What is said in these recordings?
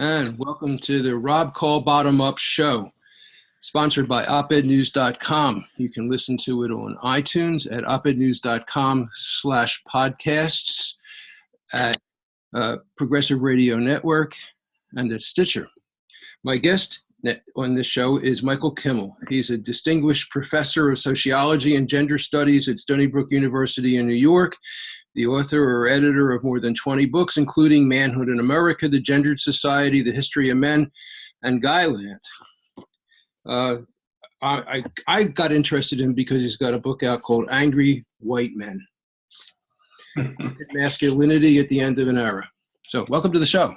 And welcome to the Rob Kall Bottom Up Show, sponsored by opednews.com. You can listen to it on iTunes at opednews.com/podcasts, at Progressive Radio Network, and at Stitcher. My guest on this show is Michael Kimmel. He's a distinguished professor of sociology and gender studies at Stony Brook University in New York, the author or editor of more than 20 books, including Manhood in America, The Gendered Society, The History of Men, and Guyland. I got interested in him because he's got a book out called Angry White Men, Masculinity at the End of an Era. So welcome to the show.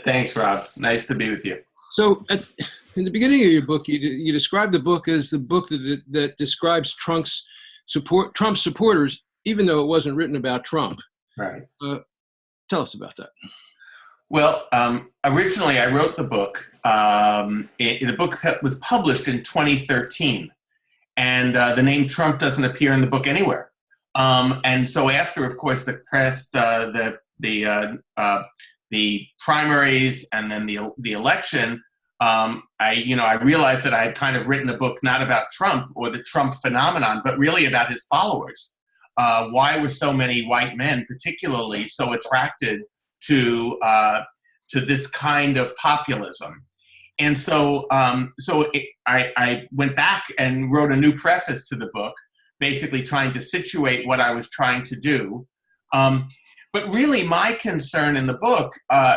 Thanks, Rob. Nice to be with you. So in the beginning of your book, you described the book as the book that describes Trump's supporters, even though it wasn't written about Trump. Right. Tell us about that. Well, originally I wrote the book. The book was published in 2013, and the name Trump doesn't appear in the book anywhere. And so after, of course, the press, the primaries, and then the election, I realized that I had kind of written a book not about Trump or the Trump phenomenon, but really about his followers. Why were so many white men, particularly, so attracted to this kind of populism? And so, I went back and wrote a new preface to the book, basically trying to situate what I was trying to do. But really, my concern in the book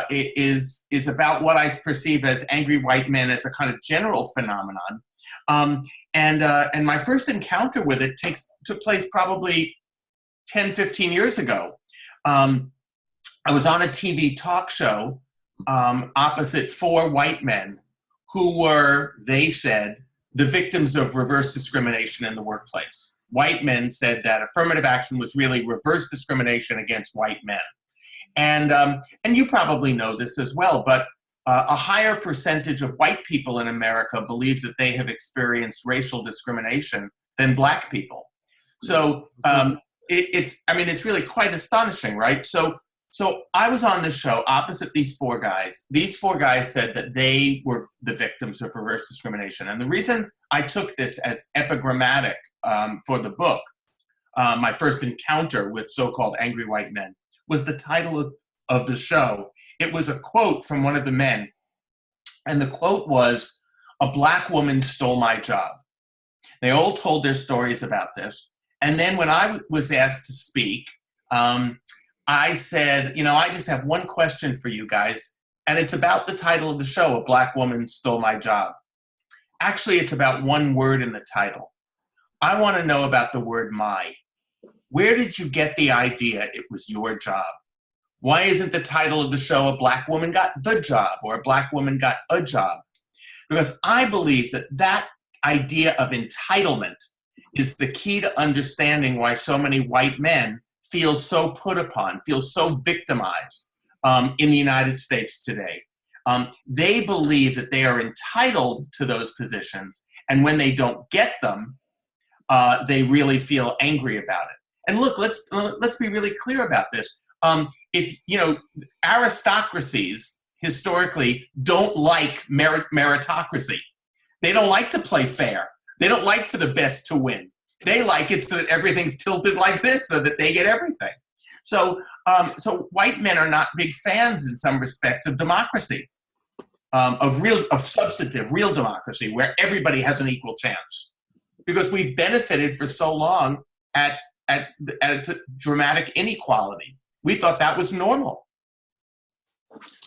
is about what I perceive as angry white men as a kind of general phenomenon. And my first encounter with it took place probably 10, 15 years ago. I was on a TV talk show opposite four white men who were, they said, the victims of reverse discrimination in the workplace. White men said that affirmative action was really reverse discrimination against white men. And you probably know this as well, but a higher percentage of white people in America believes that they have experienced racial discrimination than black people. So it's really quite astonishing, right? So I was on this show opposite these four guys. These four guys said that they were the victims of reverse discrimination. And the reason I took this as epigrammatic for the book, my first encounter with so-called angry white men, was the title of the show. It was a quote from one of the men. And the quote was, "A black woman stole my job." They all told their stories about this. And then when I was asked to speak, I said, I just have one question for you guys, and it's about the title of the show, "A Black Woman Stole My Job." Actually, it's about one word in the title. I want to know about the word "my." Where did you get the idea it was your job? Why isn't the title of the show "A Black Woman Got the Job" or "A Black Woman Got a Job"? Because I believe that idea of entitlement is the key to understanding why so many white men feel so put upon, feel so victimized in the United States today. They believe that they are entitled to those positions, and when they don't get them, they really feel angry about it. And look, let's be really clear about this. Aristocracies historically don't like meritocracy. They don't like to play fair. They don't like for the best to win. They like it so that everything's tilted like this so that they get everything. So white men are not big fans in some respects of democracy, of substantive, real democracy, where everybody has an equal chance. Because we've benefited for so long at dramatic inequality. We thought that was normal.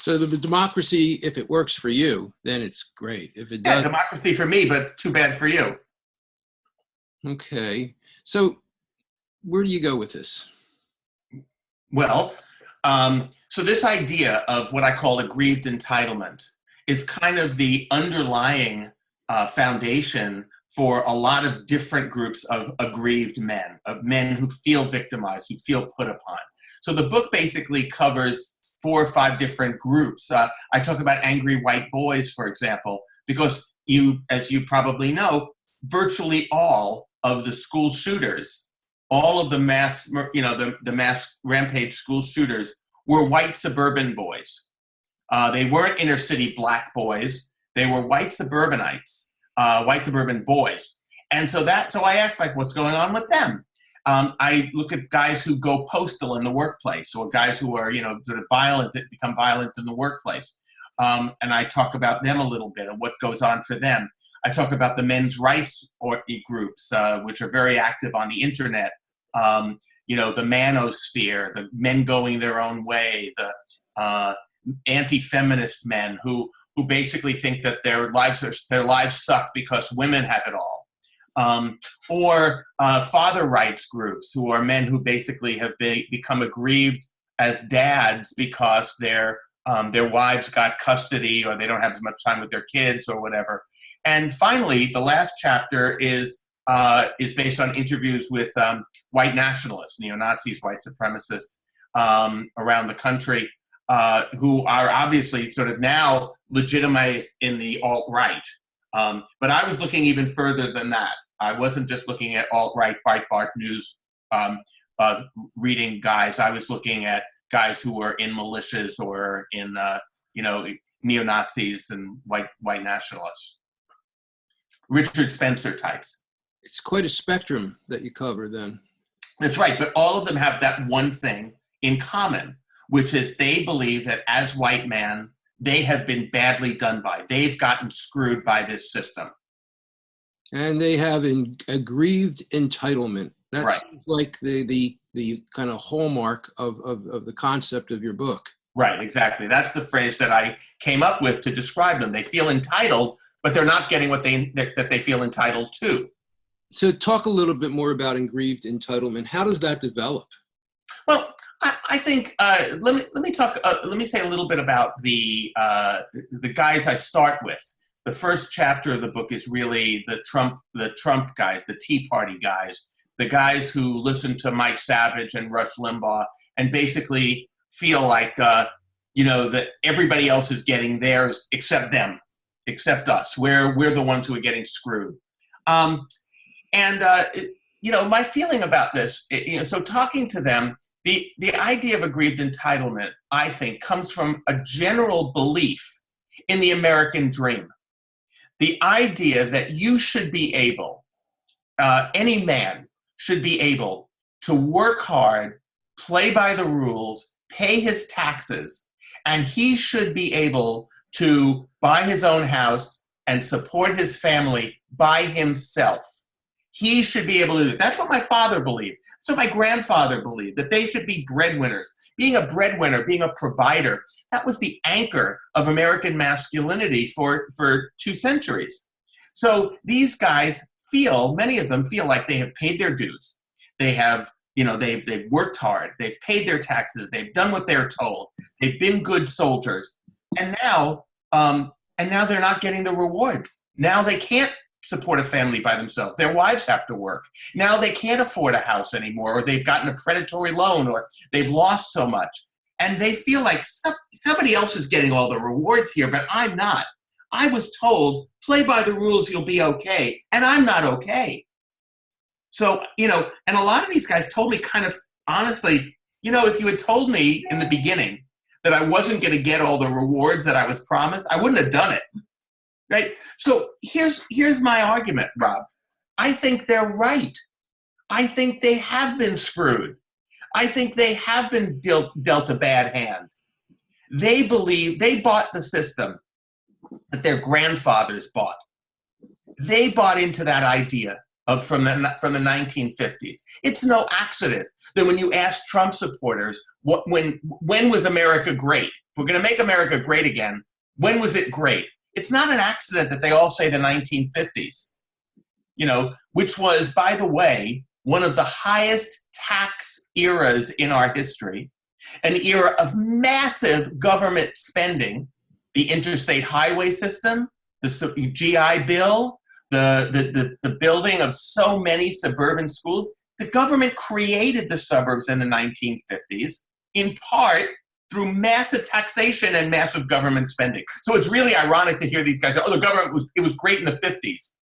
So the democracy, if it works for you, then it's great. If it doesn't, democracy for me, but too bad for you. Okay. So where do you go with this? Well, so this idea of what I call aggrieved entitlement is kind of the underlying foundation for a lot of different groups of aggrieved men, of men who feel victimized, who feel put upon. So the book basically covers 4 or 5 different groups. I talk about angry white boys, for example, because as you probably know, virtually all of the school shooters, all of the mass, the mass rampage school shooters were white suburban boys. They weren't inner city black boys. They were white suburbanites, white suburban boys. And so I asked, like, what's going on with them? I look at guys who go postal in the workplace, or guys who are, sort of violent, that become violent in the workplace. And I talk about them a little bit and what goes on for them. I talk about the men's rights groups, which are very active on the internet. The manosphere, the men going their own way, the anti-feminist men who basically think that their lives suck because women have it all. Or father rights groups, who are men who basically have become aggrieved as dads because their wives got custody, or they don't have as much time with their kids, or whatever. And finally, the last chapter is based on interviews with white nationalists, neo-Nazis, white supremacists around the country, who are obviously sort of now legitimized in the alt-right. But I was looking even further than that. I wasn't just looking at alt-right Breitbart News reading guys. I was looking at guys who were in militias or in neo-Nazis and white nationalists. Richard Spencer types. It's quite a spectrum that you cover then. That's right, but all of them have that one thing in common, which is they believe that as white men, they have been badly done by. They've gotten screwed by this system. And they have an aggrieved entitlement. That's right. Like the kind of hallmark of the concept of your book. Right, exactly. That's the phrase that I came up with to describe them. They feel entitled, but they're not getting what they feel entitled to. So talk a little bit more about aggrieved entitlement. How does that develop? Well, I think let me say a little bit about the guys I start with. The first chapter of the book is really the Trump guys, the Tea Party guys, the guys who listen to Mike Savage and Rush Limbaugh and basically feel like that everybody else is getting theirs except them, except us. We're the ones who are getting screwed. My feeling about this, so talking to them, the idea of aggrieved entitlement, I think, comes from a general belief in the American dream. The idea that you should be able, any man should be able to work hard, play by the rules, pay his taxes, and he should be able to buy his own house and support his family by himself. He should be able to do it. That's what my father believed. So my grandfather believed, that they should be breadwinners. Being a breadwinner, being a provider, that was the anchor of American masculinity for 2 centuries. So these guys many of them feel like they have paid their dues. They have, they've worked hard. They've paid their taxes. They've done what they're told. They've been good soldiers. And now they're not getting the rewards. Now they can't support a family by themselves. Their wives have to work. Now they can't afford a house anymore, or they've gotten a predatory loan, or they've lost so much. And they feel like somebody else is getting all the rewards here, but I'm not. I was told, play by the rules, you'll be okay. And I'm not okay. So, and a lot of these guys told me kind of honestly, if you had told me in the beginning that I wasn't going to get all the rewards that I was promised, I wouldn't have done it. Right? So here's my argument, Rob. I think they're right. I think they have been screwed. I think they have been dealt a bad hand. They believe they bought the system that their grandfathers bought. They bought into that idea from the 1950s. It's no accident that when you ask Trump supporters, when was America great? If we're going to make America great again, when was it great? It's not an accident that they all say the 1950s, which was, by the way, one of the highest tax eras in our history, an era of massive government spending, the interstate highway system, the GI Bill, the building of so many suburban schools. The government created the suburbs in the 1950s, in part through massive taxation and massive government spending. So it's really ironic to hear these guys say, the government was great in the 50s.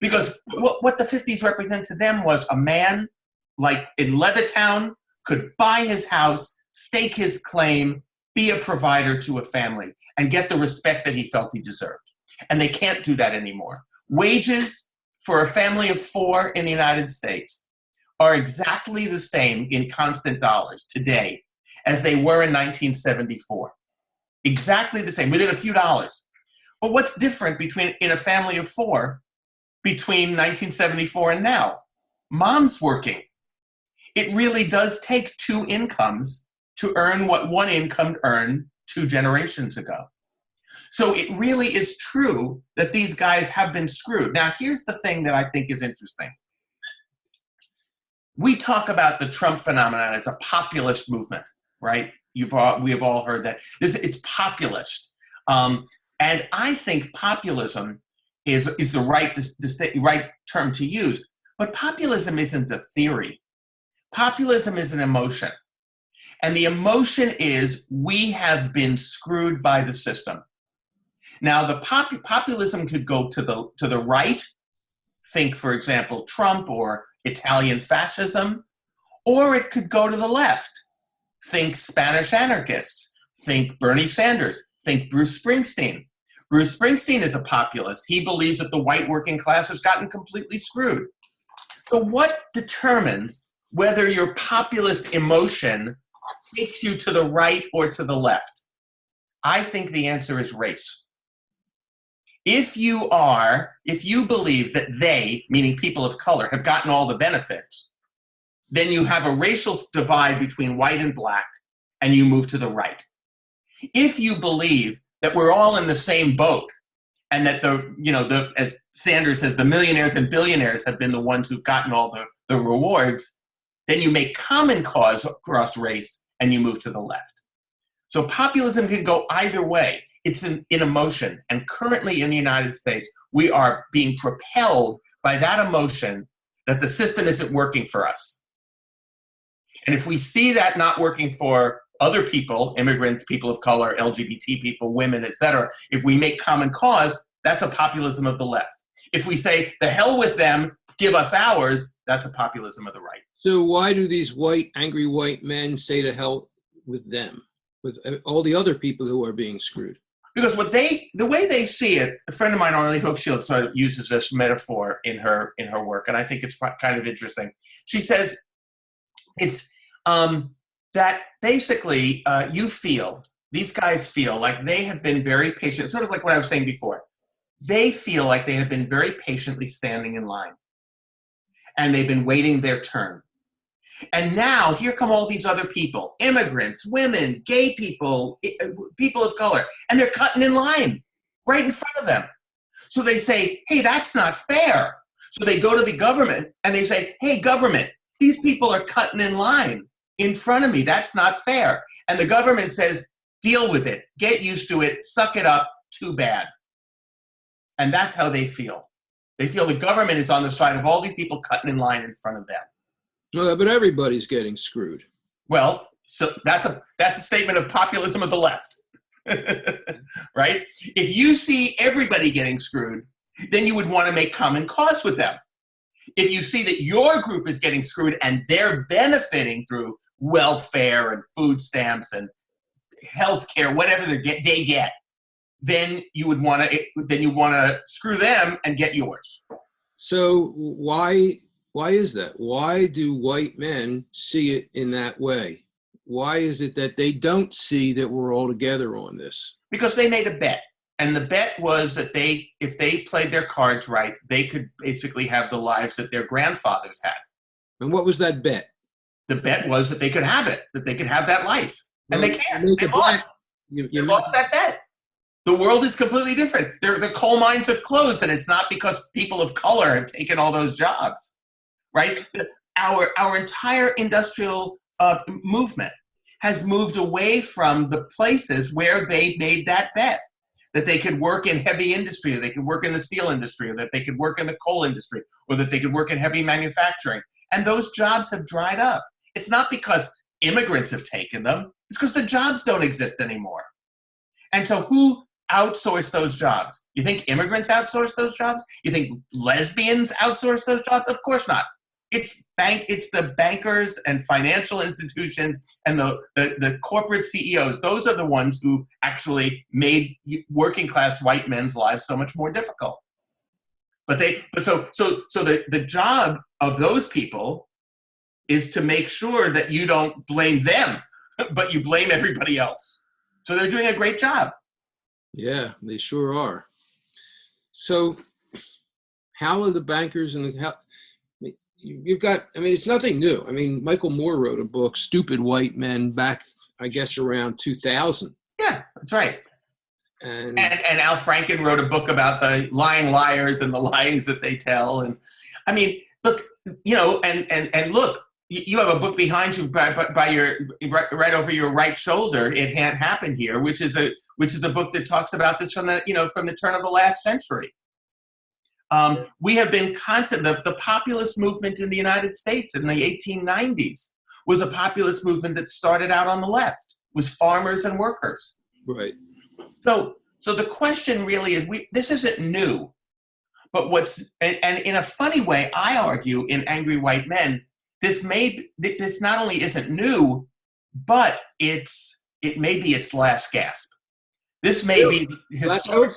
Because what the 50s represent to them was a man, like in Levittown, could buy his house, stake his claim, be a provider to a family, and get the respect that he felt he deserved. And they can't do that anymore. Wages for a family of 4 in the United States are exactly the same in constant dollars today as they were in 1974. Exactly the same, within a few dollars. But what's different in a family of 4 between 1974 and now? Mom's working. It really does take 2 incomes to earn what 1 income earned 2 generations ago. So it really is true that these guys have been screwed. Now, here's the thing that I think is interesting. We talk about the Trump phenomenon as a populist movement, right? We have all heard that. It's populist. And I think populism is the right term to use. But populism isn't a theory. Populism is an emotion. And the emotion is we have been screwed by the system. Now, the populism could go to the right. Think, for example, Trump or Italian fascism. Or it could go to the left. Think Spanish anarchists. Think Bernie Sanders. Think Bruce Springsteen. Bruce Springsteen is a populist. He believes that the white working class has gotten completely screwed. So what determines whether your populist emotion takes you to the right or to the left? I think the answer is race. If you believe that they, meaning people of color, have gotten all the benefits, then you have a racial divide between white and black, and you move to the right. If you believe that we're all in the same boat, and that as Sanders says, the millionaires and billionaires have been the ones who've gotten all the rewards, then you make common cause across race, and you move to the left. So populism can go either way. It's in emotion. And currently in the United States, we are being propelled by that emotion that the system isn't working for us. And if we see that not working for other people, immigrants, people of color, LGBT people, women, etc., if we make common cause, that's a populism of the left. If we say, the hell with them, give us ours, that's a populism of the right. So why do these angry white men say to hell with them, with all the other people who are being screwed? Because the way they see it, a friend of mine, Arlie Hochschild, sort of uses this metaphor in her work, and I think it's kind of interesting. She says it's that basically these guys feel like they have been very patient, sort of like what I was saying before. They feel like they have been very patiently standing in line, and they've been waiting their turn. And now here come all these other people, immigrants, women, gay people, people of color, and they're cutting in line right in front of them. So they say, hey, that's not fair. So they go to the government and they say, hey, government, these people are cutting in line in front of me. That's not fair. And the government says, deal with it. Get used to it. Suck it up. Too bad. And that's how they feel. They feel the government is on the side of all these people cutting in line in front of them. No, but everybody's getting screwed. Well, so that's a statement of populism of the left, right? If you see everybody getting screwed, then you would want to make common cause with them. If you see that your group is getting screwed and they're benefiting through welfare and food stamps and health care, whatever they get, then you want to screw them and get yours. So why is that? Why do white men see it in that way? Why is it that they don't see that we're all together on this? Because they made a bet. And the bet was that if they played their cards right, they could basically have the lives that their grandfathers had. And what was that bet? The bet was that they could have it, that they could have that life. And they can't. They lost. They lost that bet. The world is completely different. The coal mines have closed, and it's not because people of color have taken all those jobs. Right? Our entire industrial movement has moved away from the places where they made that bet, that they could work in heavy industry, or they could work in the steel industry, or that they could work in the coal industry, or that they could work in heavy manufacturing. And those jobs have dried up. It's not because immigrants have taken them. It's because the jobs don't exist anymore. And so who outsource those jobs? You think immigrants outsource those jobs? You think lesbians outsource those jobs? Of course not. it's the bankers and financial institutions and the corporate CEOs. Those are the ones who actually made working class white men's lives so much more difficult. But the job of those people is to make sure that you don't blame them, but you blame everybody else. So they're doing a great job. Yeah, they sure are. So how are the bankers and how you've got, I mean, it's nothing new. I mean, Michael Moore wrote a book, Stupid White Men, back, I guess, around 2000. Yeah, that's right. And Al Franken wrote a book about the lying liars and the lies that they tell. And I mean, look, you know, and look, you have a book behind you by your right over your right shoulder. It Can't Happen Here, which is a book that talks about this from the turn of the last century. We have been the populist movement in the United States in the 1890s was a populist movement that started out on the left, was farmers and workers. Right. So the question really is, this isn't new, but and in a funny way, I argue in Angry White Men, this not only isn't new, but it may be its last gasp. This may be historic.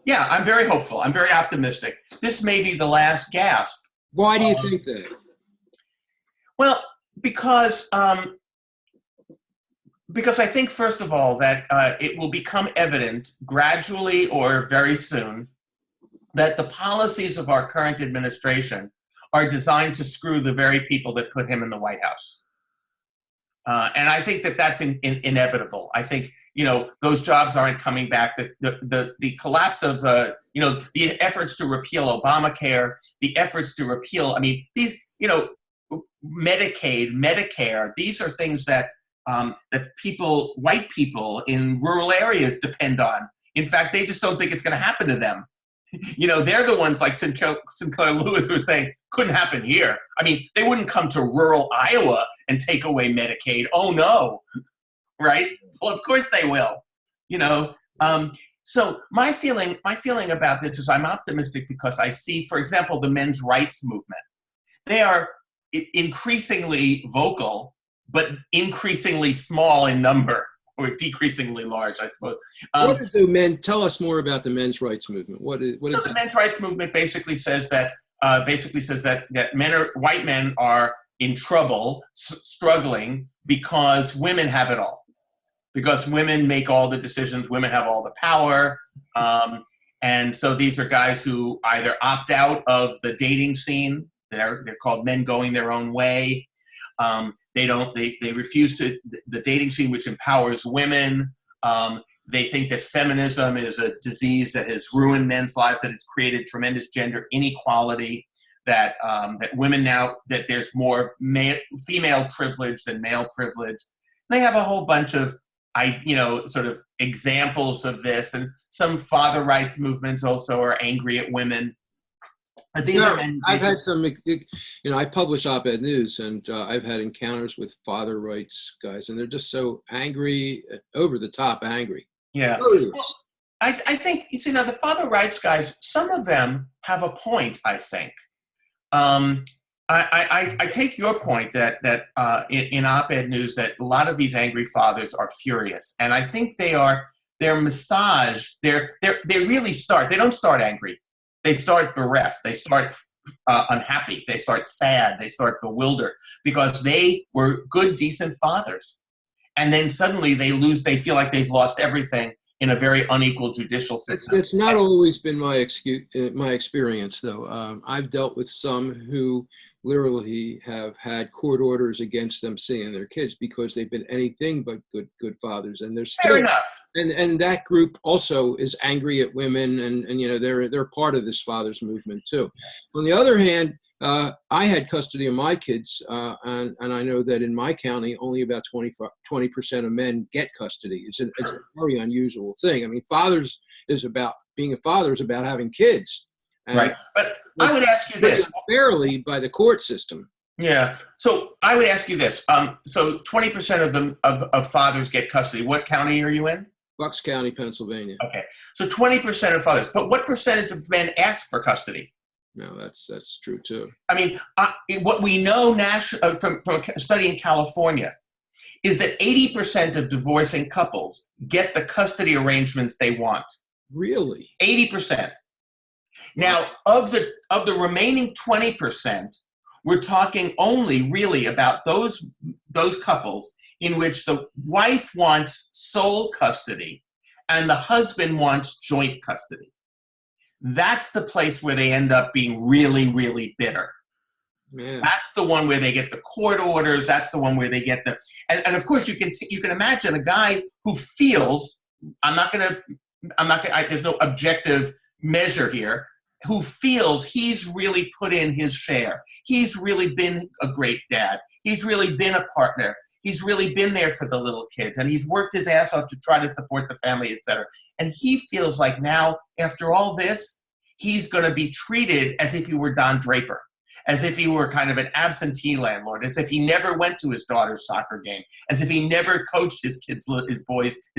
Yeah, I'm very hopeful. I'm very optimistic. This may be the last gasp. Why do you think that? Well, because I think, first of all, that it will become evident gradually or very soon that the policies of our current administration are designed to screw the very people that put him in the White House. And I think that that's inevitable. I think, you know, those jobs aren't coming back. The collapse of the efforts to repeal Obamacare, the efforts to repeal, I mean, these, you know, Medicaid, Medicare, these are things that white people in rural areas depend on. In fact, they just don't think it's going to happen to them. You know, they're the ones like Sinclair Lewis who are saying, couldn't happen here. I mean, they wouldn't come to rural Iowa and take away Medicaid. Oh, no. Right? Well, of course they will. You know, so my feeling about this is I'm optimistic because I see, for example, the men's rights movement. They are increasingly vocal, but increasingly small in number. Or decreasingly large, I suppose. What is the men? Tell us more about the men's rights movement. What is the men's rights movement? Basically says that white men are in trouble, struggling because women have it all, because women make all the decisions, women have all the power, and so these are guys who either opt out of the dating scene. They're called men going their own way. They refuse the dating scene, which empowers women. They think that feminism is a disease that has ruined men's lives, that has created tremendous gender inequality, that women now, that there's more female privilege than male privilege. They have a whole bunch of, sort of examples of this, and some father rights movements also are angry at women. I've had some, I publish op-ed news, and I've had encounters with father rights guys, and they're just so angry, over the top angry. Yeah. Well, I think, you see, now the father rights guys, some of them have a point, I think. I take your point that in op-ed news that a lot of these angry fathers are furious, and I think they're massaged. They don't start angry. They start bereft, they start unhappy, they start sad, they start bewildered because they were good, decent fathers. And then suddenly they feel like they've lost everything in a very unequal judicial system. It's not always been my experience, though. I've dealt with some who literally have had court orders against them seeing their kids because they've been anything but good fathers, and they're still. Fair enough. And that group also is angry at women, and they're part of this fathers movement too. On the other hand, I had custody of my kids, and I know that in my county, only about 20% of men get custody. It's a very unusual thing. I mean, being a father is about having kids. Right. But I would ask you this. Fairly by the court system. Yeah. So I would ask you this. So 20% of fathers get custody. What county are you in? Bucks County, Pennsylvania. Okay. So 20% of fathers. But what percentage of men ask for custody? No, that's true too. I mean, what we know from a study in California is that 80% of divorcing couples get the custody arrangements they want. Really? 80%. Now, of the remaining 20%, we're talking only really about those couples in which the wife wants sole custody and the husband wants joint custody. That's the place where they end up being really, really bitter. Man. That's the one where they get the court orders. That's the one where they get and of course you can imagine a guy who feels, there's no objective measure here, who feels he's really put in his share. He's really been a great dad. He's really been a partner. He's really been there for the little kids, and he's worked his ass off to try to support the family, et cetera. And he feels like now, after all this, he's going to be treated as if he were Don Draper, as if he were kind of an absentee landlord, as if he never went to his daughter's soccer game, as if he never coached his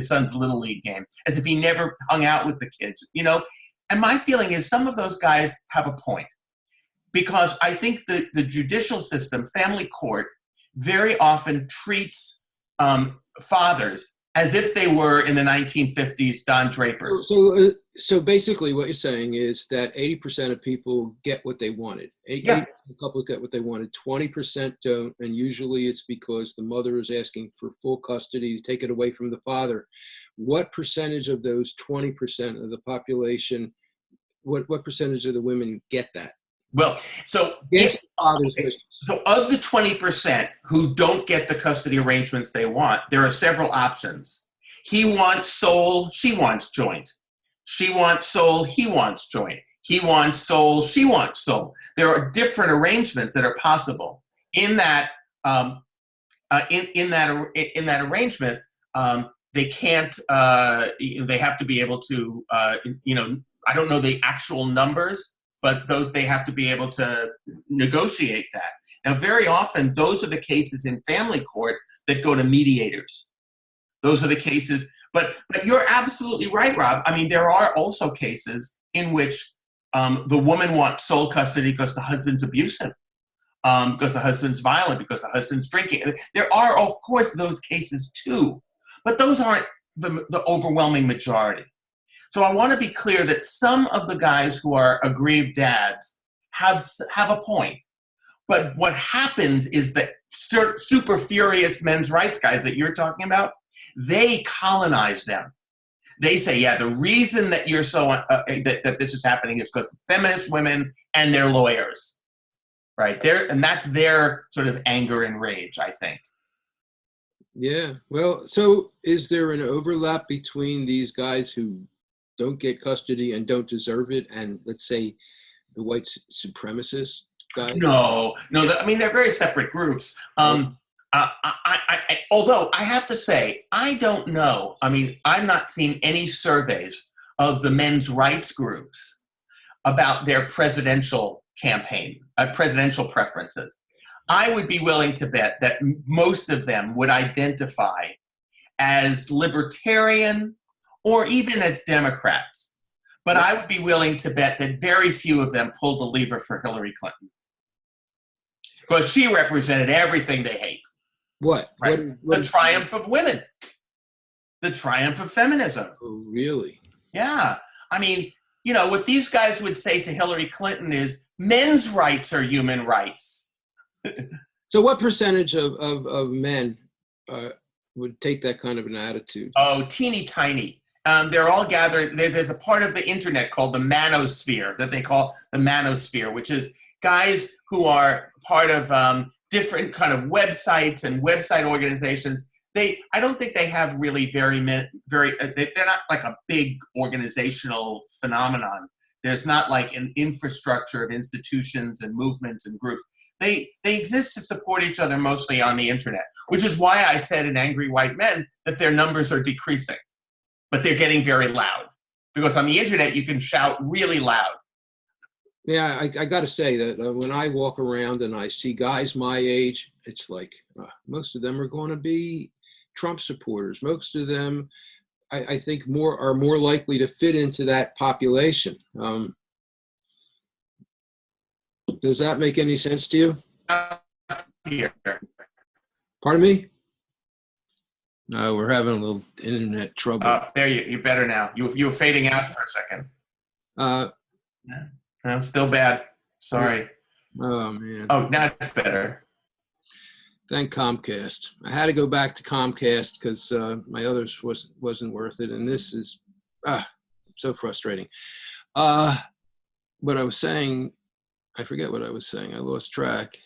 son's little league game, as if he never hung out with the kids, And my feeling is some of those guys have a point, because I think the judicial system, family court, very often treats fathers as if they were in the 1950s Don Drapers. So basically what you're saying is that 80% of people get what they wanted. 80% of couples get what they wanted, 20% don't, and usually it's because the mother is asking for full custody to take it away from the father. What percentage of those 20% of the population, what percentage of the women get that? Well, so of the 20% who don't get the custody arrangements they want, there are several options. He wants sole, she wants joint. She wants sole, he wants joint. He wants sole, she wants sole. There are different arrangements that are possible. In that arrangement, they can't. They have to be able to. I don't know the actual numbers, but they have to be able to negotiate that. Now, very often, those are the cases in family court that go to mediators. Those are the cases, but you're absolutely right, Rob. I mean, there are also cases in which the woman wants sole custody because the husband's abusive, because the husband's violent, because the husband's drinking. And there are, of course, those cases too, but those aren't the overwhelming majority. So I want to be clear that some of the guys who are aggrieved dads have a point. But what happens is that super furious men's rights guys that you're talking about, they colonize them. They say, yeah, the reason that you're so that this is happening is because of feminist women and their lawyers, right? And that's their sort of anger and rage, I think. Yeah. Well, so is there an overlap between these guys who don't get custody and don't deserve it, and let's say the white supremacist guys? No. I mean, they're very separate groups. Although I have to say, I don't know. I mean, I've not seen any surveys of the men's rights groups about their presidential campaign, presidential preferences. I would be willing to bet that most of them would identify as libertarian or even as Democrats. But I would be willing to bet that very few of them pulled the lever for Hillary Clinton, because she represented everything they hate. What? Right? The triumph of women. The triumph of feminism. Oh, really? Yeah. I mean, what these guys would say to Hillary Clinton is men's rights are human rights. So what percentage of men would take that kind of an attitude? Oh, teeny tiny. They're all gathered. There's a part of the internet called the manosphere that they call the manosphere, which is guys who are part of different kind of websites and website organizations. I don't think they have really they're not like a big organizational phenomenon. There's not like an infrastructure of institutions and movements and groups. They exist to support each other mostly on the internet, which is why I said in Angry White Men that their numbers are decreasing, but they're getting very loud, because on the internet you can shout really loud. Yeah, I got to say that when I walk around and I see guys my age, it's like most of them are going to be Trump supporters. Most of them, I think, are more likely to fit into that population. Does that make any sense to you? Here. Pardon me? No, we're having a little internet trouble. There you're better now. You were fading out for a second. No, still bad. Sorry. Oh, man. Oh, now it's better. Thank Comcast. I had to go back to Comcast because my others wasn't worth it, and this is so frustrating. What I was saying, I forget what I was saying. I lost track.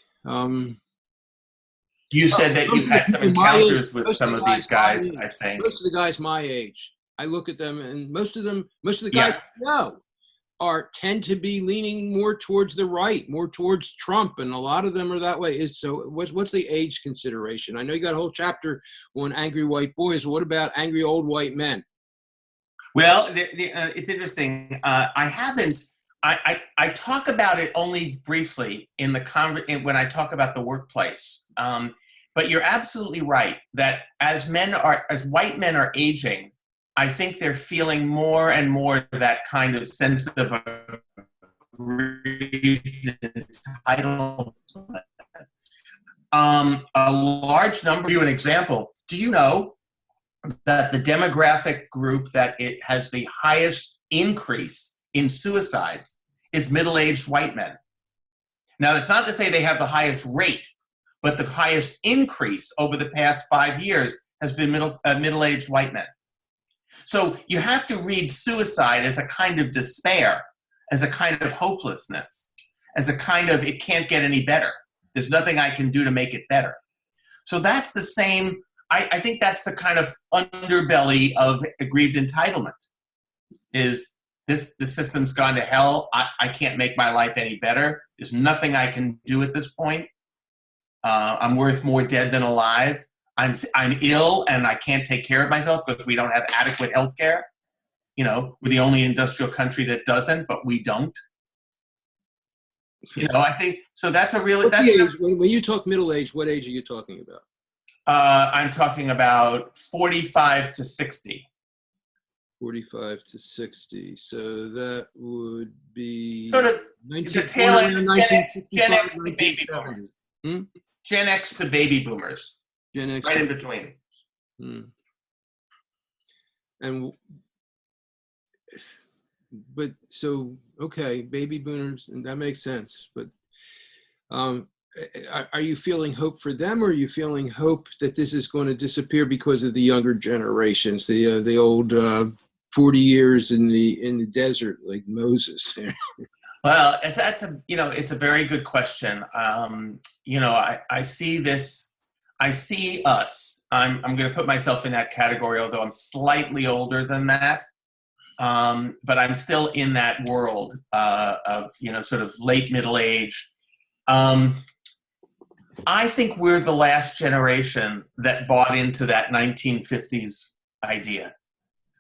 You said that you had some encounters with some of these guys, I think. Most of the guys my age, I look at them, and most of the guys I know tend to be leaning more towards the right, more towards Trump, and a lot of them are that way. So what's the age consideration? I know you got a whole chapter on angry white boys. What about angry old white men? Well, it's interesting. I talk about it only briefly in when I talk about the workplace. But you're absolutely right that as white men are aging, I think they're feeling more and more that kind of sense of entitlement. A large number. Give you an example. Do you know that the demographic group that it has the highest increase in suicides is middle-aged white men? Now, that's not to say they have the highest rate, but the highest increase over the past 5 years has been middle-aged white men. So you have to read suicide as a kind of despair, as a kind of hopelessness, as a kind of it can't get any better. There's nothing I can do to make it better. So that's the same, I think that's the kind of underbelly of aggrieved entitlement, is the system's gone to hell. I can't make my life any better. There's nothing I can do at this point. I'm worth more dead than alive. I'm ill and I can't take care of myself because we don't have adequate health care. You know, we're the only industrial country that doesn't, but we don't. You know, I think, so that's a really... When you talk middle age, what age are you talking about? I'm talking about 45 to 60. 45 to 60. So that would be... Sort of the tail end of Gen X to baby boomers. Gen X to baby boomers. Gen X. Right in between. But so, okay, baby boomers, and that makes sense. But are you feeling hope for them, or are you feeling hope that this is going to disappear because of the younger generations, the old 40 years in the desert like Moses? Well, it's a very good question. I see this. I see us. I'm going to put myself in that category, although I'm slightly older than that. But I'm still in that world of, sort of late middle age. I think we're the last generation that bought into that 1950s idea.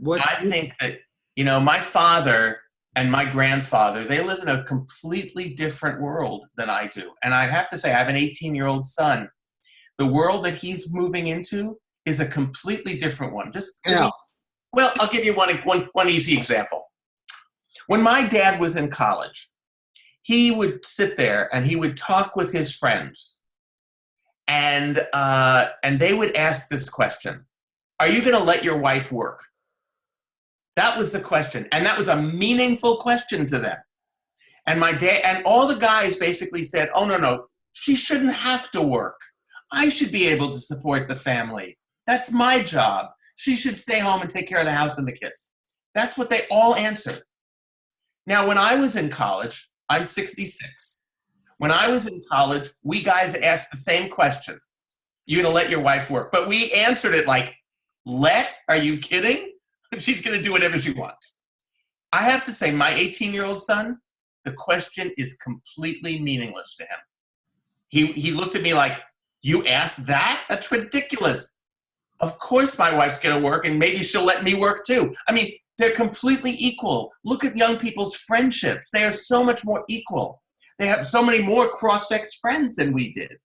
I think that, my father and my grandfather, they live in a completely different world than I do. And I have to say, I have an 18-year-old son. The world that he's moving into is a completely different one. Well, I'll give you one easy example. When my dad was in college, he would sit there and he would talk with his friends, and they would ask this question: "Are you going to let your wife work?" That was the question, and that was a meaningful question to them. And my dad and all the guys basically said, "Oh no, she shouldn't have to work. I should be able to support the family. That's my job. She should stay home and take care of the house and the kids." That's what they all answered. Now, when I was in college, I'm 66. When I was in college, we guys asked the same question: "You gonna let your wife work?" But we answered it like, "Let? Are you kidding? She's gonna do whatever she wants." I have to say, my 18-year-old son, the question is completely meaningless to him. He looks at me like, "You asked that? That's ridiculous. Of course my wife's going to work, and maybe she'll let me work too." I mean, they're completely equal. Look at young people's friendships. They are so much more equal. They have so many more cross-sex friends than we did.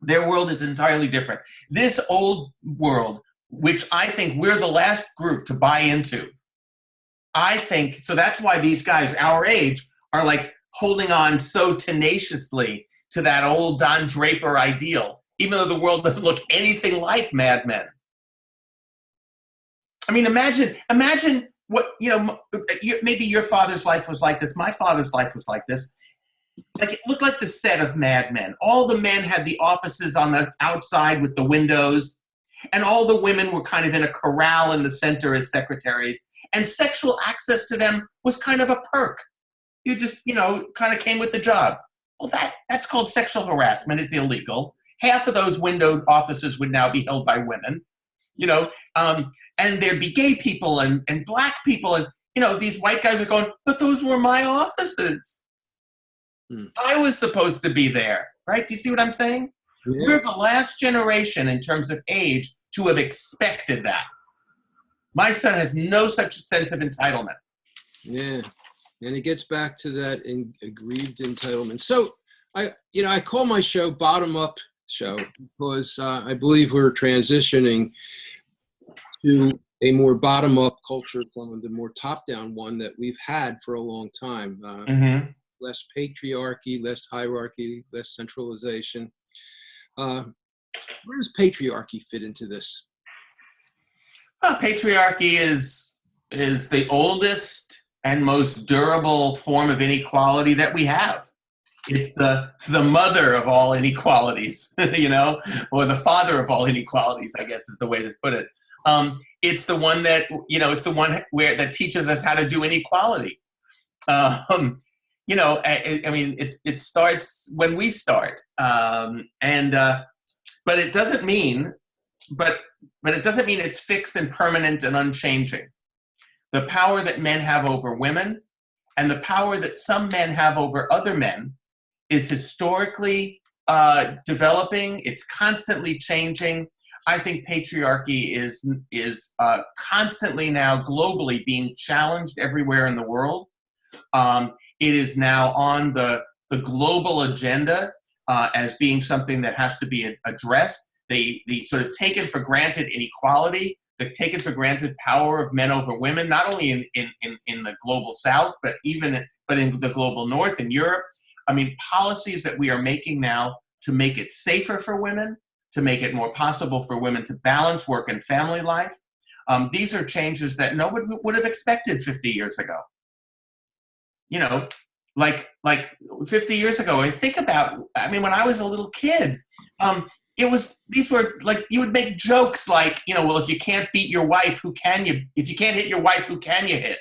Their world is entirely different. This old world, which I think we're the last group to buy into, I think, so that's why these guys our age are like holding on so tenaciously to that old Don Draper ideal, even though the world doesn't look anything like Mad Men. I mean, imagine what, maybe your father's life was like this. My father's life was like this. Like, it looked like the set of Mad Men. All the men had the offices on the outside with the windows, and all the women were kind of in a corral in the center as secretaries, and sexual access to them was kind of a perk. You just, kind of came with the job. Well, that's called sexual harassment. It's illegal. Half of those windowed offices would now be held by women, and there'd be gay people and black people, and, these white guys are going, but those were my offices. I was supposed to be there, right? Do you see what I'm saying? Yeah. We're the last generation in terms of age to have expected that. My son has no such sense of entitlement. Yeah, and it gets back to that aggrieved entitlement. So I call my show Bottom Up Show because I believe we're transitioning to a more bottom-up culture from the more top-down one that we've had for a long time. Less patriarchy, less hierarchy, less centralization. Where does patriarchy fit into this? Patriarchy is the oldest and most durable form of inequality that we have. It's the mother of all inequalities, or the father of all inequalities, I guess is the way to put it. It's the one that, it's the one that teaches us how to do inequality. It starts when we start, but it doesn't mean, it's fixed and permanent and unchanging. The power that men have over women and the power that some men have over other men is historically developing. It's constantly changing. I think patriarchy is constantly now globally being challenged everywhere in the world. It is now on the global agenda as being something that has to be addressed. The sort of taken for granted inequality, the taken for granted power of men over women, not only in the global South, but in the global North, in Europe. I mean, policies that we are making now to make it safer for women, to make it more possible for women to balance work and family life. These are changes that no one would have expected 50 years ago. Like 50 years ago. And think about, when I was a little kid, these were like, you would make jokes like, well, if you can't beat your wife, who can you? If you can't hit your wife, who can you hit?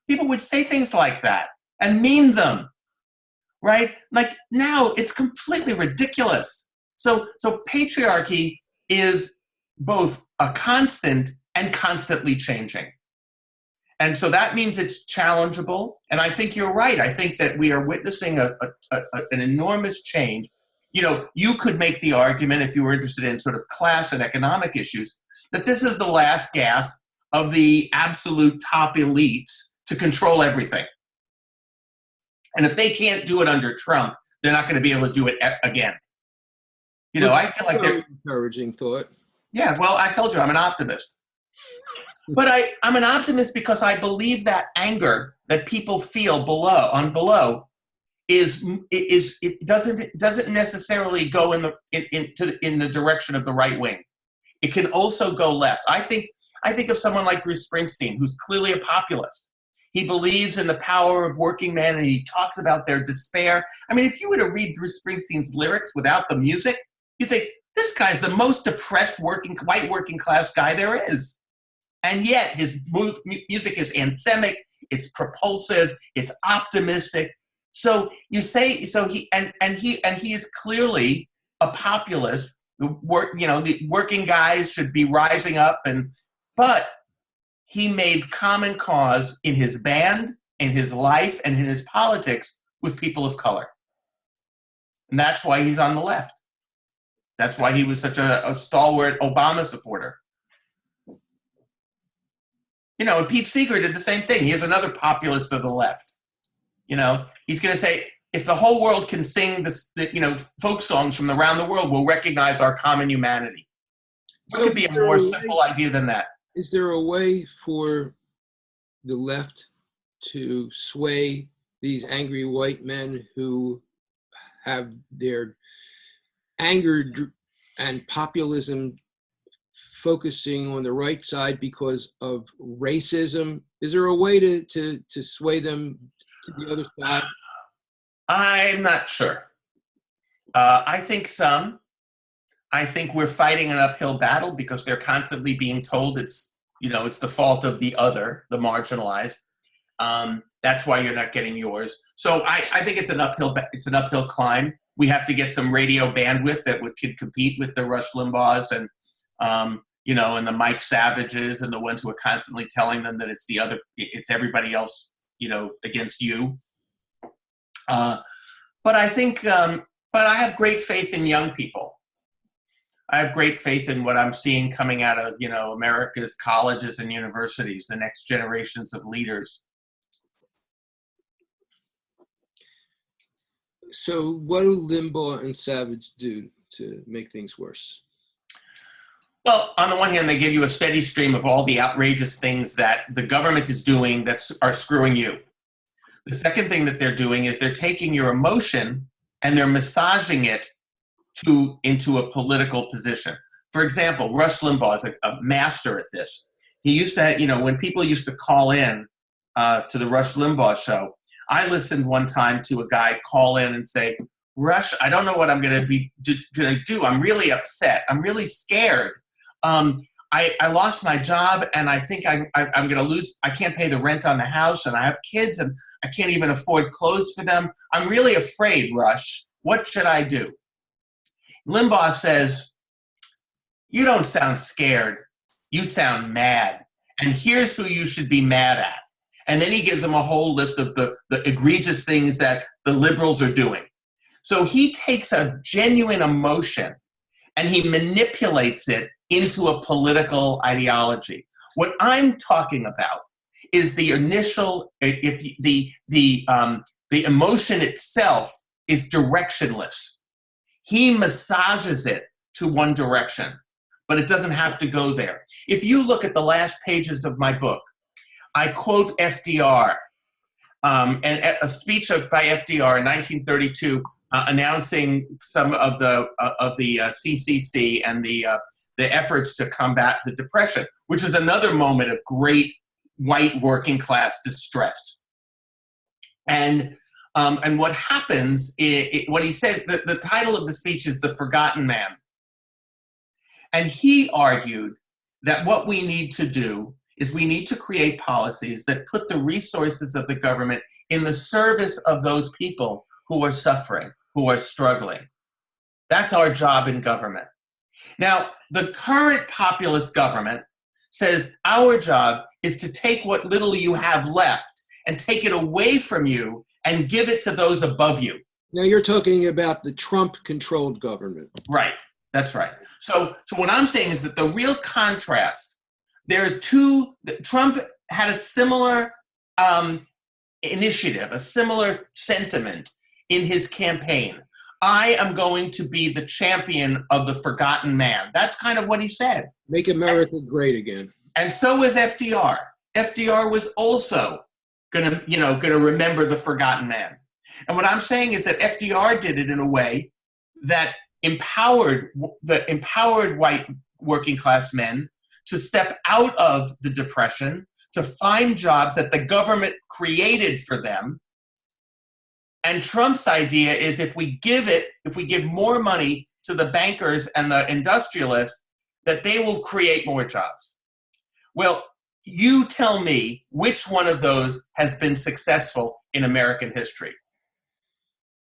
People would say things like that and mean them, right? Like, now it's completely ridiculous. So patriarchy is both a constant and constantly changing. And so that means it's challengeable. And I think you're right. I think that we are witnessing an enormous change. You could make the argument, if you were interested in sort of class and economic issues, that this is the last gasp of the absolute top elites to control everything. And if they can't do it under Trump, they're not going to be able to do it again. I feel like they're encouraging thought. Yeah, well, I told you I'm an optimist. But I'm an optimist because I believe that anger that people feel below doesn't necessarily go in the direction of the right wing. It can also go left. I think of someone like Bruce Springsteen, who's clearly a populist. He believes in the power of working men, and he talks about their despair. If you were to read Bruce Springsteen's lyrics without the music, you think, this guy's the most depressed white working class guy there is. And yet his music is anthemic, it's propulsive, it's optimistic. So you say, he is clearly a populist. The working guys should be rising up, but he made common cause in his band, in his life, and in his politics with people of color. And that's why he's on the left. That's why he was such a stalwart Obama supporter. And Pete Seeger did the same thing. He is another populist of the left. He's going to say, if the whole world can sing folk songs from around the world, we'll recognize our common humanity. What could be a more simple idea than that? Is there a way for the left to sway these angry white men who have their anger and populism focusing on the right side because of racism? Is there a way to sway them to the other side? I'm not sure. I think some. I think we're fighting an uphill battle because they're constantly being told it's the fault of the other, the marginalized. That's why you're not getting yours. So I think it's an uphill climb. We have to get some radio bandwidth that could compete with the Rush Limbaughs and and the Mike Savages and the ones who are constantly telling them that it's everybody else, against you. But I think, but I have great faith in young people. I have great faith in what I'm seeing coming out of, America's colleges and universities, the next generations of leaders. So what do Limbaugh and Savage do to make things worse? Well, on the one hand, they give you a steady stream of all the outrageous things that the government is doing that are screwing you. The second thing that they're doing is they're taking your emotion and they're massaging it into a political position. For example, Rush Limbaugh is a master at this. He used to, when people used to call in to the Rush Limbaugh show, I listened one time to a guy call in and say, Rush, I don't know what I'm going to do. I'm really upset. I'm really scared. I lost my job and I think I'm going to lose. I can't pay the rent on the house and I have kids and I can't even afford clothes for them. I'm really afraid, Rush. What should I do? Limbaugh says, you don't sound scared. You sound mad. And here's who you should be mad at. And then he gives them a whole list of the egregious things that the liberals are doing. So he takes a genuine emotion and he manipulates it into a political ideology. What I'm talking about is the initial, if the emotion itself is directionless. He massages it to one direction, but it doesn't have to go there. If you look at the last pages of my book, I quote FDR, and a speech by FDR in 1932 announcing some of the CCC and the efforts to combat the Depression, which is another moment of great white working class distress. And what happens, what he says, the title of the speech is The Forgotten Man. And he argued that what we need to do is we need to create policies that put the resources of the government in the service of those people who are suffering, who are struggling. That's our job in government. Now, the current populist government says our job is to take what little you have left and take it away from you and give it to those above you. Now you're talking about the Trump-controlled government. Right, that's right. So what I'm saying is that the real contrast, Trump had a similar initiative, a similar sentiment in his campaign. I am going to be the champion of the forgotten man. That's kind of what he said. Make America great again. And so was FDR. FDR was also gonna remember the forgotten man. And what I'm saying is that FDR did it in a way that empowered white working class men to step out of the Depression, to find jobs that the government created for them. And Trump's idea is if we give more money to the bankers and the industrialists, that they will create more jobs. Well, you tell me which one of those has been successful in American history.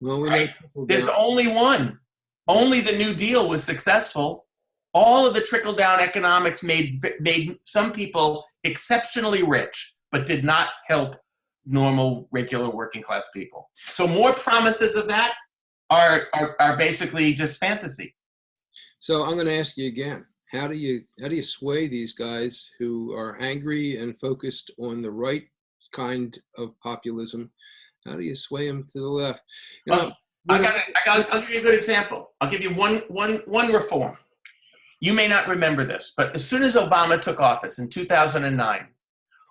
Well, right? There's only one. Only the New Deal was successful. All of the trickle-down economics made some people exceptionally rich, but did not help normal, regular working-class people. So more promises of that are basically just fantasy. So I'm going to ask you again. How do you sway these guys who are angry and focused on the right kind of populism? How do you sway them to the left? I'll give you a good example. I'll give you one reform. You may not remember this, but as soon as Obama took office in 2009,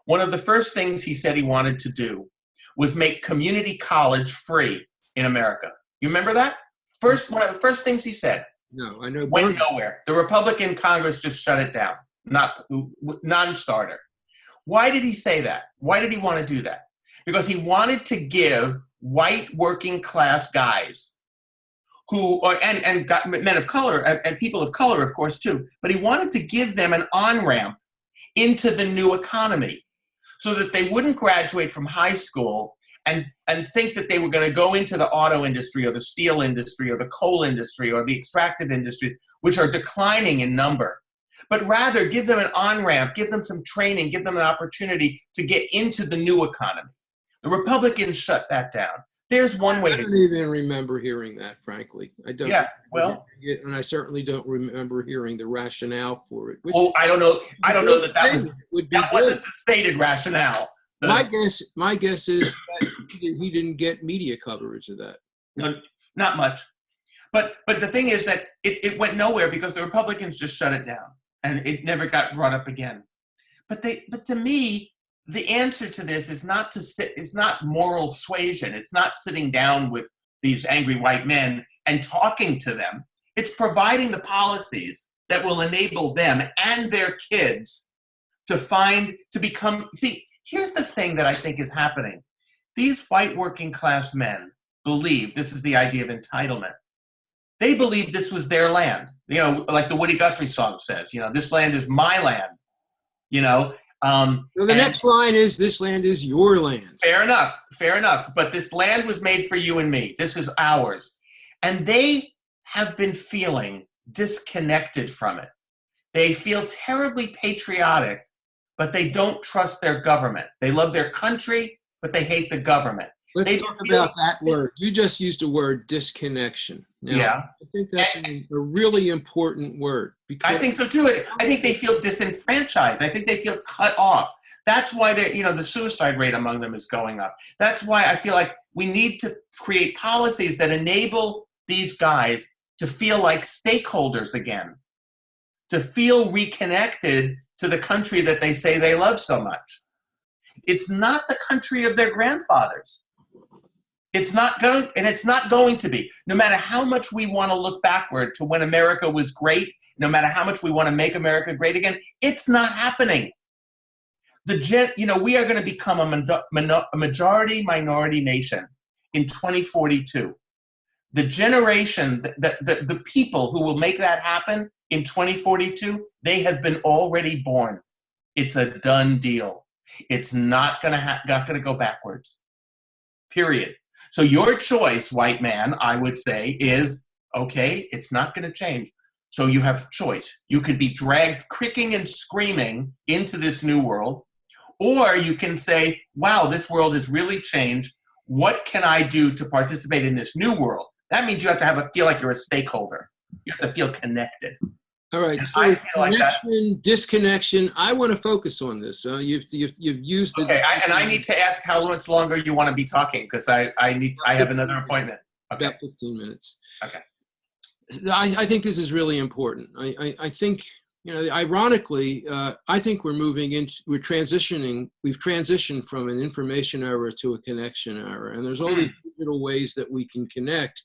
one of the first things he said he wanted to do was make community college free in America. You remember that? One of the first things he said. No, I know. Went nowhere. The Republican Congress just shut it down. Non-starter. Why did he say that? Why did he want to do that? Because he wanted to give white working class guys and men of color and people of color, of course, too. But he wanted to give them an on-ramp into the new economy so that they wouldn't graduate from high school and think that they were going to go into the auto industry or the steel industry or the coal industry or the extractive industries, which are declining in number. But rather give them an on-ramp, give them some training, give them an opportunity to get into the new economy. The Republicans shut that down. There's one way. I don't even remember hearing that, frankly. I don't. Yeah, well, and I certainly don't remember hearing the rationale for it. I don't know. I don't know that wasn't the stated rationale. My guess is that he didn't get media coverage of that. No, not much. But the thing is that it went nowhere because the Republicans just shut it down and it never got brought up again. But to me, the answer to this is not moral suasion. It's not sitting down with these angry white men and talking to them. It's providing the policies that will enable them and their kids to become. See, here's the thing that I think is happening. These white working class men believe, this is the idea of entitlement. They believe this was their land. Like the Woody Guthrie song says, this land is my land. So the next line is, this land is your land. Fair enough. But this land was made for you and me. This is ours. And they have been feeling disconnected from it. They feel terribly patriotic, but they don't trust their government. They love their country, but they hate the government. Let's talk about that word. You just used the word disconnection. Now, yeah. I think that's a really important word. I think so too. I think they feel disenfranchised. I think they feel cut off. That's why the suicide rate among them is going up. That's why I feel like we need to create policies that enable these guys to feel like stakeholders again, to feel reconnected to the country that they say they love so much. It's not the country of their grandfathers. It's not going to be. No matter how much we want to look backward to when America was great, no matter how much we want to make America great again, it's not happening. We are going to become a majority-minority nation in 2042. The generation, the people who will make that happen in 2042, they have been already born. It's a done deal. It's not going to go backwards. Period. So your choice, white man, I would say, is, okay, it's not going to change. So you have choice. You could be dragged kicking and screaming into this new world, or you can say, wow, this world has really changed. What can I do to participate in this new world? That means you have to feel like you're a stakeholder. You have to feel connected. All right. And So connection, disconnection. I want to focus on this. You've used the. Okay, I need to ask how much longer you want to be talking because I have another appointment. Okay. About 15 minutes. Okay. I think this is really important. I think ironically, I think we've transitioned from an information era to a connection era, and there's all these digital ways that we can connect.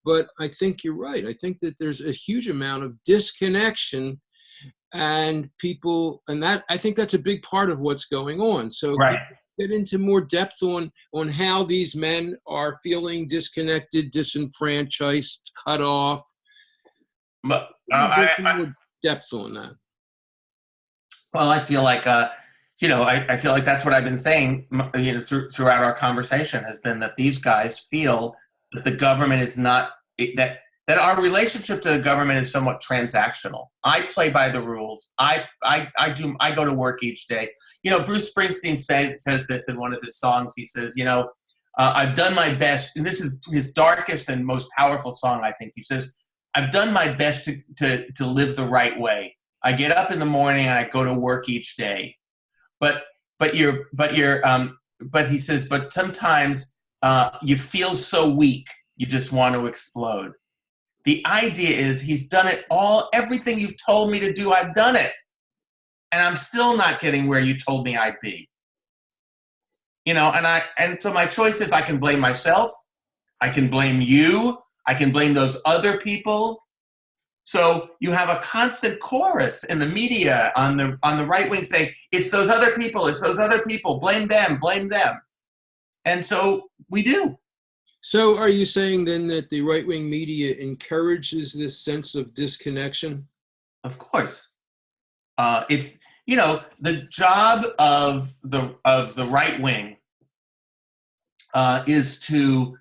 But I think you're right. I think that there's a huge amount of disconnection and people, and that I think that's a big part of what's going on. So right. Get into more depth on how these men are feeling disconnected, disenfranchised, cut off. But more depth on that. Well, I feel like I feel like that's what I've been saying throughout our conversation has been that these guys feel that the government is not that our relationship to the government is somewhat transactional. I play by the rules. I go to work each day. Bruce Springsteen says this in one of his songs. He says, I've done my best, and this is his darkest and most powerful song, I think. He says, I've done my best to live the right way. I get up in the morning and I go to work each day. But he says, but sometimes you feel so weak, you just want to explode. The idea is he's done it all, everything you've told me to do, I've done it. And I'm still not getting where you told me I'd be. And so my choice is I can blame myself, I can blame you, I can blame those other people. So you have a constant chorus in the media on the right wing saying, it's those other people, blame them. And so we do. So are you saying then that the right-wing media encourages this sense of disconnection? Of course. It's, the job of the right wing is to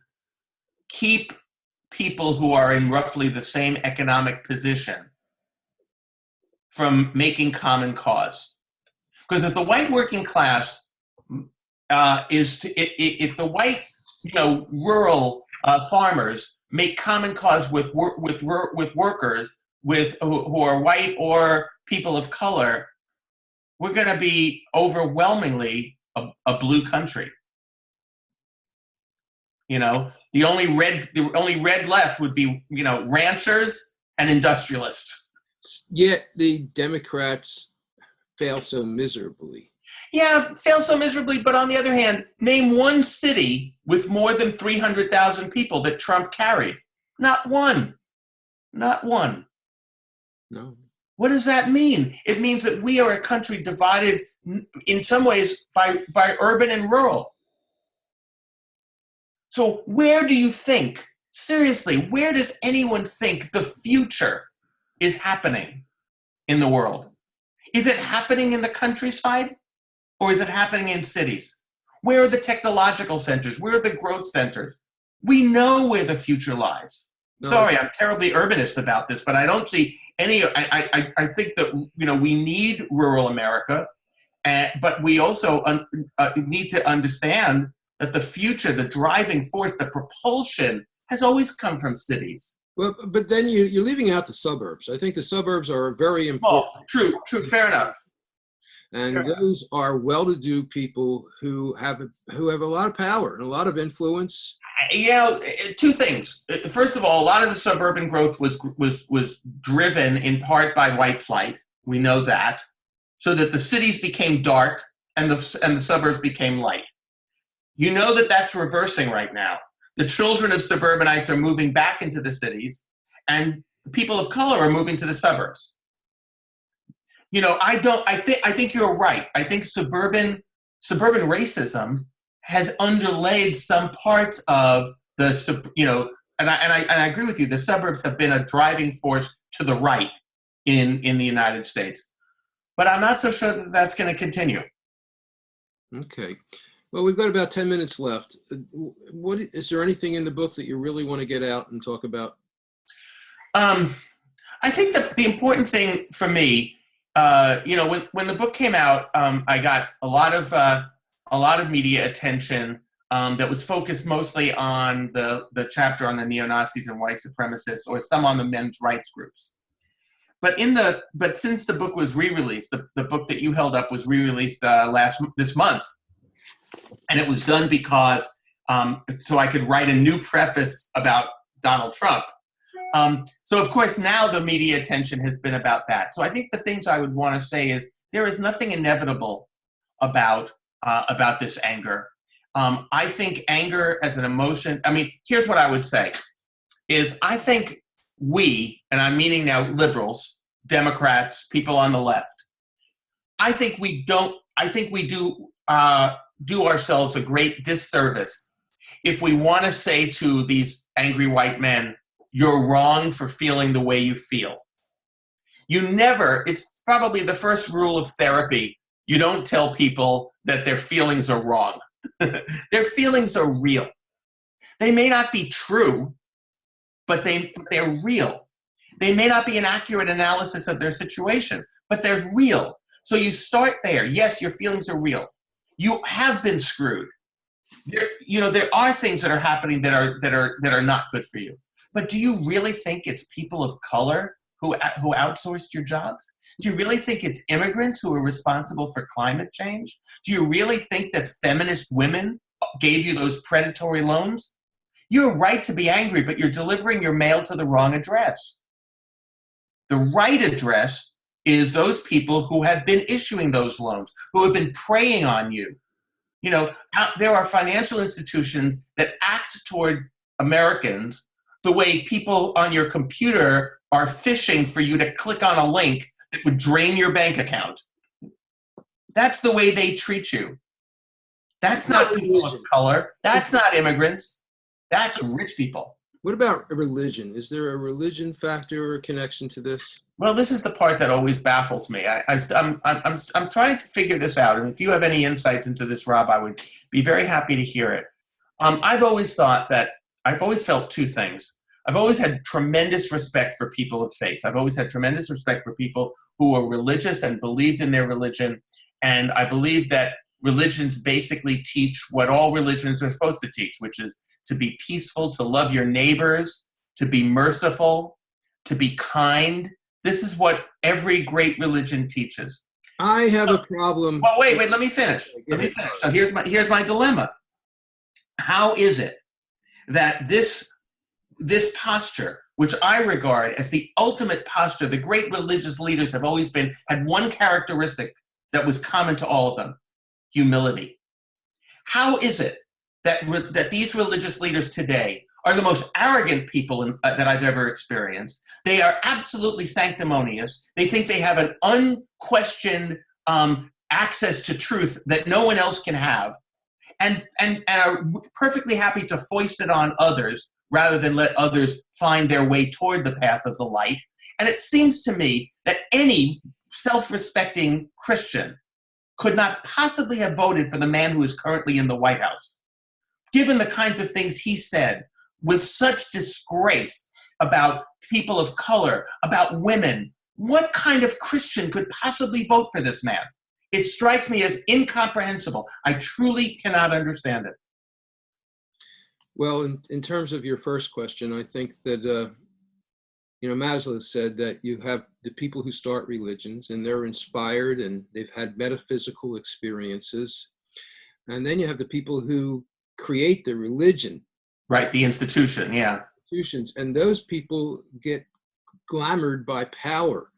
keep people who are in roughly the same economic position from making common cause. Because if the white working class if the white, rural farmers make common cause with workers who are white or people of color, we're going to be overwhelmingly a blue country. The only red left would be, ranchers and industrialists. Yet the Democrats fail so miserably. Yeah, fail so miserably, but on the other hand, name one city with more than 300,000 people that Trump carried. Not one. Not one. No. What does that mean? It means that we are a country divided in some ways by urban and rural. So where do you think, seriously, where does anyone think the future is happening in the world? Is it happening in the countryside or is it happening in cities? Where are the technological centers? Where are the growth centers? We know where the future lies. No. Sorry, I'm terribly urbanist about this, but I don't see any, I think that, we need rural America, but we also need to understand that the future, the driving force, the propulsion has always come from cities. Well, but then you're leaving out the suburbs. I think the suburbs are very important. Oh, true, fair enough. And those are well-to-do people who have a lot of power and a lot of influence. Two things. First of all, a lot of the suburban growth was driven in part by white flight. We know that, so that the cities became dark and the suburbs became light. You know that that's reversing right now. The children of suburbanites are moving back into the cities, and people of color are moving to the suburbs. I think you're right. I think suburban racism has underlaid some parts of the, and I agree with you. The suburbs have been a driving force to the right in the United States, but I'm not so sure that that's going to continue. Okay. Well, we've got about 10 minutes left. Is there anything in the book that you really want to get out and talk about? I think that the important thing for me, when the book came out, I got a lot of media attention that was focused mostly on the chapter on the neo-Nazis and white supremacists, or some on the men's rights groups. But since the book was re-released, the book that you held up was re-released this month. And it was done because, so I could write a new preface about Donald Trump. So of course now the media attention has been about that. So I think the things I would want to say is there is nothing inevitable about this anger. I think anger as an emotion, here's what I would say, is I think we, and I'm meaning now liberals, Democrats, people on the left, I think we do ourselves a great disservice if we want to say to these angry white men, you're wrong for feeling the way you feel. It's probably the first rule of therapy. You don't tell people that their feelings are wrong. Their feelings are real. They may not be true, but they're real. They may not be an accurate analysis of their situation, but they're real. So you start there. Yes, your feelings are real. You have been screwed. There are things that are happening that are not good for you. But do you really think it's people of color who outsourced your jobs? Do you really think it's immigrants who are responsible for climate change? Do you really think that feminist women gave you those predatory loans? You're right to be angry, but you're delivering your mail to the wrong address. The right address is those people who have been issuing those loans, who have been preying on you. There are financial institutions that act toward Americans the way people on your computer are fishing for you to click on a link that would drain your bank account. That's the way they treat you. That's not people of color. That's not immigrants. That's rich people. What about religion? Is there a religion factor or connection to this? Well, this is the part that always baffles me. I'm trying to figure this out, and if you have any insights into this, Rob, I would be very happy to hear it. I've always felt two things. I've always had tremendous respect for people of faith. I've always had tremendous respect for people who were religious and believed in their religion, and I believe that religions basically teach what all religions are supposed to teach, which is to be peaceful, to love your neighbors, to be merciful, to be kind. This is what every great religion teaches. I have a problem. Well, wait, let me finish. So here's my dilemma. How is it that this posture, which I regard as the ultimate posture, the great religious leaders have always had one characteristic that was common to all of them: humility. How is it that these religious leaders today are the most arrogant people that I've ever experienced? They are absolutely sanctimonious. They think they have an unquestioned access to truth that no one else can have, and are perfectly happy to foist it on others rather than let others find their way toward the path of the light. And it seems to me that any self-respecting Christian could not possibly have voted for the man who is currently in the White House, given the kinds of things he said with such disgrace about people of color, about women. What kind of Christian could possibly vote for this man? It strikes me as incomprehensible. I truly cannot understand it. Well, in terms of your first question, I think that, Maslow said that you have the people who start religions and they're inspired and they've had metaphysical experiences. And then you have the people who create the religion. Right, the institution, yeah. Institutions, and those people get glamored by power.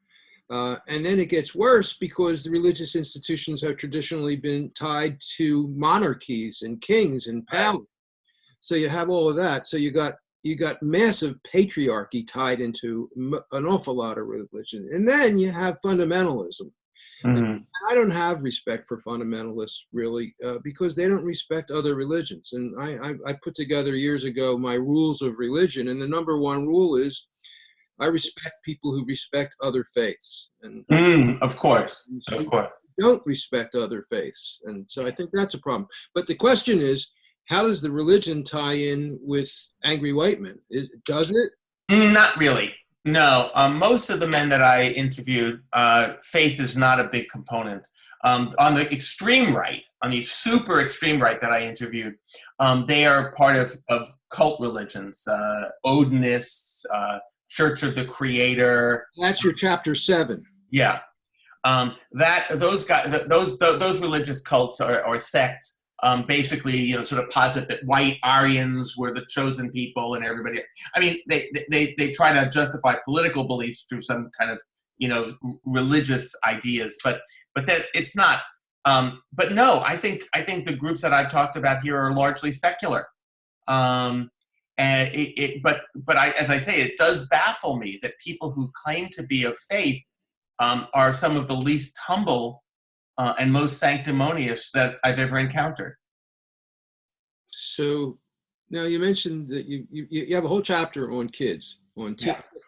And then it gets worse because the religious institutions have traditionally been tied to monarchies and kings and power. So you have all of that. So you got massive patriarchy tied into an awful lot of religion. And then you have fundamentalism. Mm-hmm. I don't have respect for fundamentalists, really, because they don't respect other religions. And I put together years ago my rules of religion, and the number one rule is I respect people who respect other faiths. And of course. Don't respect other faiths. And so I think that's a problem. But the question is, how does the religion tie in with angry white men? Doesn't it? Not really. No, most of the men that I interviewed, faith is not a big component. On the extreme right, on the super extreme right that I interviewed, they are part of cult religions, Odinists, Church of the Creator. That's your chapter 7. Yeah, those religious cults or sects. Basically, sort of posit that white Aryans were the chosen people and everybody. I mean, they try to justify political beliefs through some kind of, religious ideas, but that it's not. But no, I think the groups that I've talked about here are largely secular. But as I say, it does baffle me that people who claim to be of faith are some of the least humble and most sanctimonious that I've ever encountered. So now you mentioned that you have a whole chapter on kids, on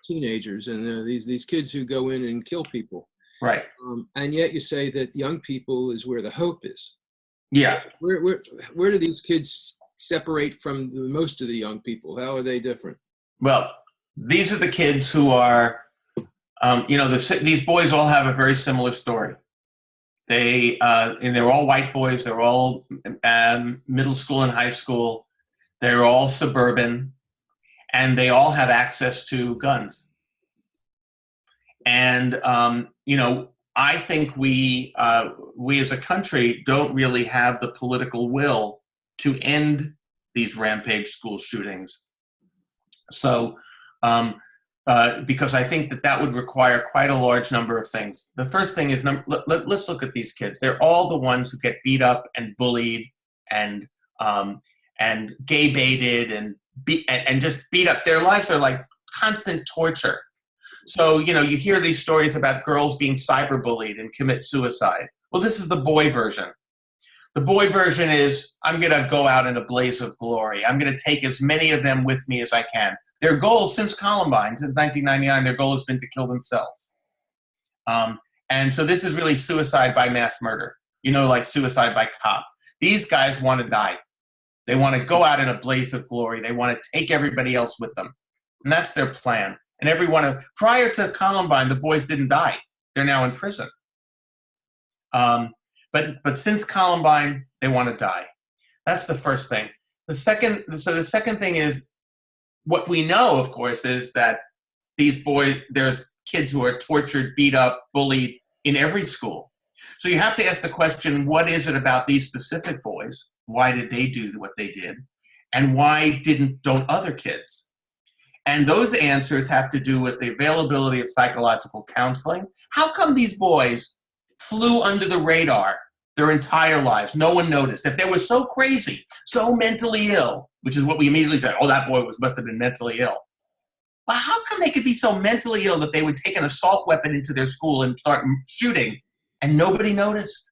teenagers, and these kids who go in and kill people. Right. And yet you say that young people is where the hope is. Yeah. Where do these kids separate from most of the young people? How are they different? Well, these are the kids who are, these boys all have a very similar story. And they're all white boys. They're all middle school and high school. They're all suburban, and they all have access to guns. And I think we as a country don't really have the political will to end these rampage school shootings. So. Because I think that would require quite a large number of things. The first thing is, let's look at these kids. They're all the ones who get beat up and bullied and gay baited and just beat up. Their lives are like constant torture. So, you hear these stories about girls being cyberbullied and commit suicide. Well, this is the boy version. The boy version is, I'm going to go out in a blaze of glory. I'm going to take as many of them with me as I can. Their goal since Columbine, since 1999, their goal has been to kill themselves. And so this is really suicide by mass murder, like suicide by cop. These guys want to die. They want to go out in a blaze of glory. They want to take everybody else with them. And that's their plan. And prior to Columbine, the boys didn't die. They're now in prison. But since Columbine, they want to die. That's the first thing. The second thing is, what we know, of course, is that these boys, there's kids who are tortured, beat up, bullied in every school. So you have to ask the question, what is it about these specific boys? Why did they do what they did? And why don't other kids? And those answers have to do with the availability of psychological counseling. How come these boys flew under the radar their entire lives? No one noticed. If they were so crazy, so mentally ill, which is what we immediately said, oh, that boy must have been mentally ill. Well, how come they could be so mentally ill that they would take an assault weapon into their school and start shooting and nobody noticed?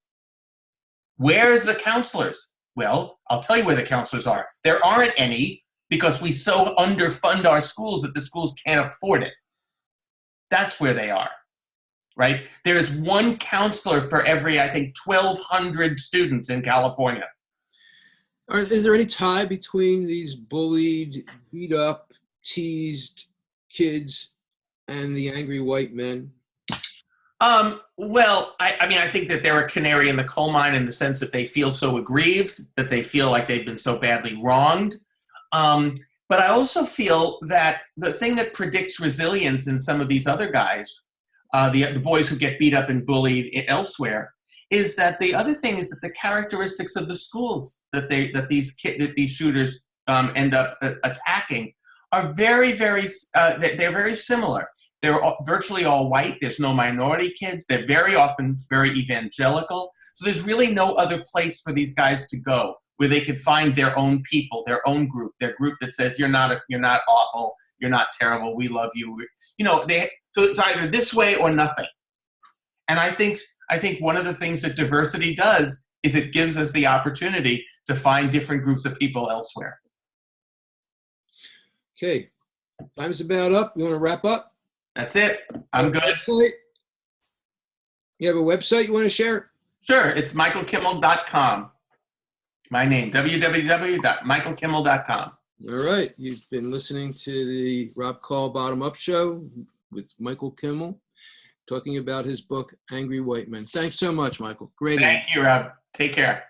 Where's the counselors? Well, I'll tell you where the counselors are. There aren't any because we so underfund our schools that the schools can't afford it. That's where they are, right? There's one counselor for every, I think, 1,200 students in California. Is there any tie between these bullied, beat up, teased kids and the angry white men? Well, I think that they're a canary in the coal mine in the sense that they feel so aggrieved, that they feel like they've been so badly wronged. But I also feel that the thing that predicts resilience in some of these other guys, the boys who get beat up and bullied elsewhere, is that the other thing is that the characteristics of the schools that these shooters end up attacking are very, very, they're very similar. They're virtually all white. There's no minority kids. They're very often very evangelical. So there's really no other place for these guys to go where they could find their own people, their own group, their group that says, you're not awful, you're not terrible, we love you. So it's either this way or nothing. And I think one of the things that diversity does is it gives us the opportunity to find different groups of people elsewhere. Okay, time's about up. You want to wrap up? That's it. I'm good. You have a website you want to share? Sure. It's michaelkimmel.com. My name, www.michaelkimmel.com. All right. You've been listening to the Rob Kall Bottom Up Show with Michael Kimmel, talking about his book, Angry White Men. Thanks so much, Michael. Great. Thank you, Rob. Take care.